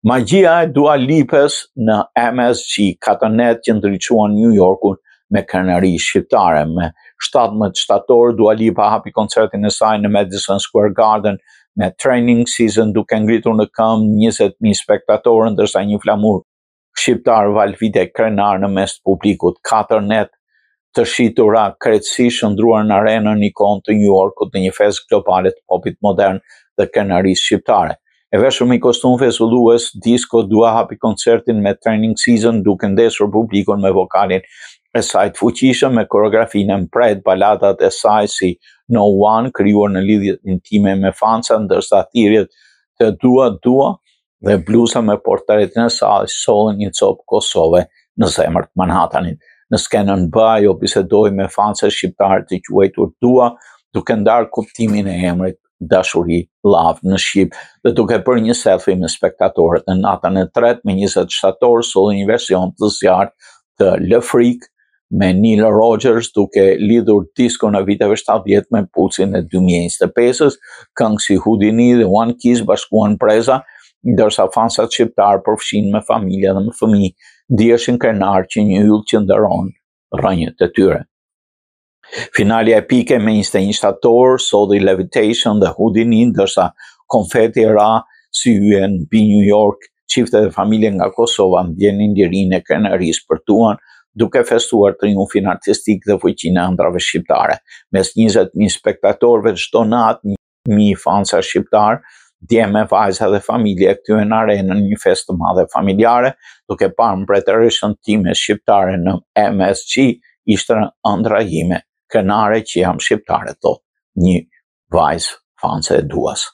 Magjia e Dua Lipës në MSG, 4net që ndriçuan New Yorkun me krenari shqiptare. Me 17 shtator, Dua Lipa hapi koncertin e saj në Madison Square Garden me Training Season, duke ngritur në këmbë 20.000 spektatorë, ndërsa një flamur shqiptar val vite krenar në mes të publikut. 4net të shitura krejtësisht shndruar në arenën ikon të New Yorkut në një fest globale të popit modern dhe krenarisë shqiptare. E veshur me kostum fezullues, disco, Dua hapi koncertin me Training Season duke ndesur publikun me vokalin e saj të fuqishëm, me koreografinë e mpret, baladat e saj si No One, krijuar në lidhje intime me fansa, ndërsa thirrjet të Dua dhe bluza me portretin e saj sollën një copë Kosove në zemër të Manhattanit. Në skenën B, ajo bisedoi me fansa shqiptar të quajtur Dua, duke ndarë kuptimin e emrit dashuri love në shqip dhe duke bërë një selfie me spektatorët. Në natën e tretë me 20 shtator solli një version të zjarrt të Le Freak me Nile Rodgers, duke lidhur disco në viteve 70 me pulsin e 2025-s. Këngë si Houdini dhe One Kiss bashkuan preza, ndërsa fansat shqiptar përfshin me familje dhe me fëmijë ndiheshin krenar që një yll qëndron rrënjët e tyre. Finali epike me 21 shtator solli Levitation dhe Houdini, ndërsa konfeti ra si hyen mbi New York. Çifte dhe familje nga Kosova ndjenin lirinë e krenarisë për Duan, duke festuar triumfin artistik dhe fuqinë e ëndrave shqiptare. Mes 20.000 spektatorëve çdo natë, 1.000 fansa shqiptar, djeme, vajza dhe familje kthyen në arenën një festë të madhe familjare, duke parë mbretëreshën time shqiptare në MSG, ishte ëndra ime krenare që jam shqiptare, thot një vajzë fanse e Duas.